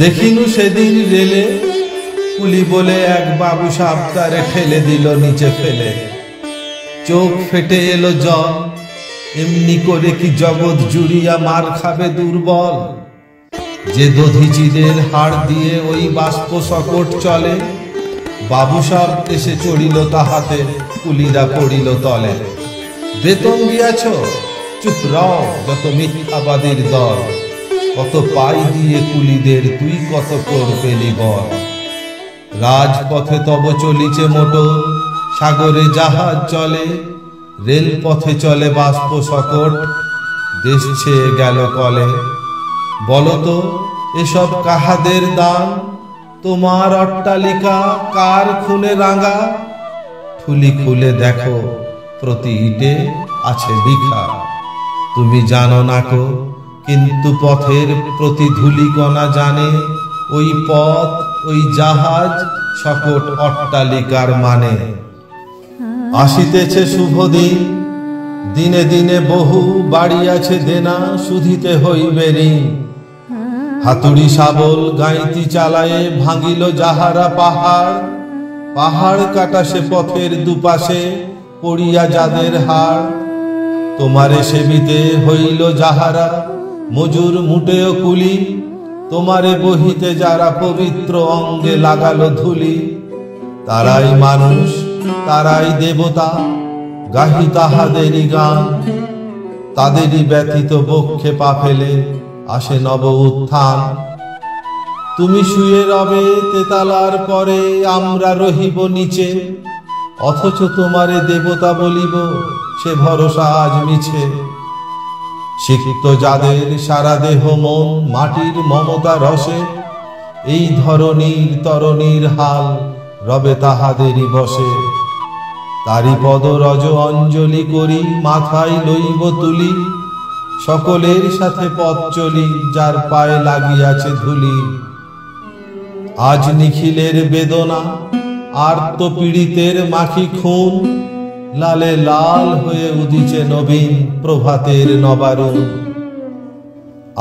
দেখিনু সেদিন রেলে কুলি বলে এক বাবু সাপ তারে ঠেলে দিল নিচে ফেলে। চোখ ফেটে এলো জল, এমনি করে কি জগৎ জুড়িয়া মার খাবে দুর্বল। যে দধিচিদের হাড় দিয়ে ওই বাষ্প সকট চলে, বাবু সাপ এসে চড়িল তাহাতে, কুলিরা পড়িল তলে। বেতন দিয়াছ, চুপ রও যত মিথ্যাবাদীর দল। কত পাই দিয়ে কুলিদের তুই কত করবেলি বল। রাজপথে তব চলিছে মোটর, সাগরে জাহাজ চলে, রেলপথে চলে বাষ্প সকট, দেশ ছেয়ে গেল কলে। বলতো এসব কাহাদের দান, তোমার অট্টালিকা কার খুনে রাঙা? ঠুলি খুলে দেখো প্রতি ইটে আছে লিখা। তুমি জানো না কো, কিন্তু পথের প্রতি ধূলিকণা জানে, ওই পথ ওই জাহাজ সকট অট্টালিকার মানে। আসিতেছে শুভ দিন, দিনে দিনে বহু বাড়ি আছে দেনা, শুধিতে হইবে ঋণ। হাতুড়ি শাবল গাঁইতি চালায়ে ভাঙিল যাহারা পাহাড়, পাহাড় কাটা সে পথের দুপাশে পড়িয়া যাদের হাড়। তোমারে সেবিতে হইল যাহারা মজুর মুটেও কুলি, তোমারে বহিতে যারা পবিত্র অঙ্গে লাগালো ধুলি। তারাই মানুষ তারাই দেবতা, গাহি তাহাদেরই গান। তাদেরই ব্যথিত বক্ষে পা ফেলে আসে নব উত্থান। তুমি শুয়ে রবে তেতালার পরে, আমরা রহিব নিচে, অথচ তোমারে দেবতা বলিব সে ভরসা আজ মিছে। সিক্ত যাদের সারা দেহ মন মাটির মমতা রসে, এই ধরনীর তরণীর হাল রবে তাহাদেরই বসে। তারি পদ রজ অঞ্জলি করি, মাথায় লইব তুলি, সকলের সাথে পথ চলি যার পায়ে লাগিয়াছে ধুলি। আজ নিখিলের বেদনা আর্ত পীড়িতের মাখি খুন, লালে লাল হয়ে উদিছে নবীন প্রভাতের নবারুণ।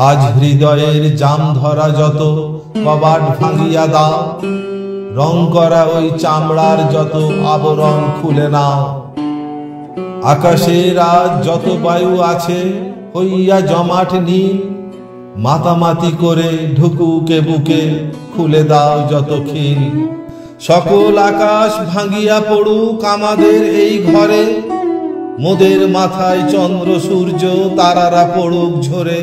আজ হৃদয়ের জাম ধরা যত কবাট ভাঙিয়া দাও, রং করা ওই চামড়ার যত আবরণ খুলে নাও। আকাশের আজ যত বায়ু আছে হইয়া জমাট নীল, মাতামাতি করে ঢুকুকে বুকে খুলে দাও যত খিল। সকল আকাশ ভাঙিয়া পড়ুক আমাদের এই ঘরে, মোদের মাথায় চন্দ্র সূর্য তারারা পড়ুক ঝরে।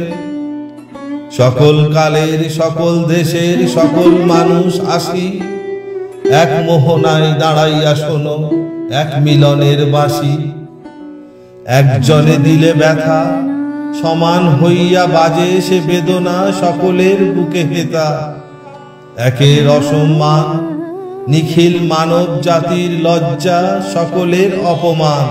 সকল কালের সকল দেশের সকল মানুষ আসি, এক মোহনায় দাঁড়াইয়া শোনো এক মিলনের বাঁশি। একজনে দিলে ব্যথা সমান হইয়া বাজে সে বেদনা, সকলের বুকে হেতা। একের অসম্মান নিখিল মানব জাতির লজ্জা, সকলের অপমান।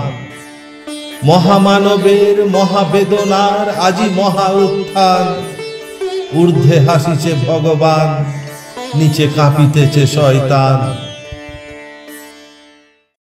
মহামানবের মহাবেদনার আজি মহা উত্থান, ঊর্ধ্বে হাসিছে ভগবান, নিচে কাঁপিতেছে শয়তান।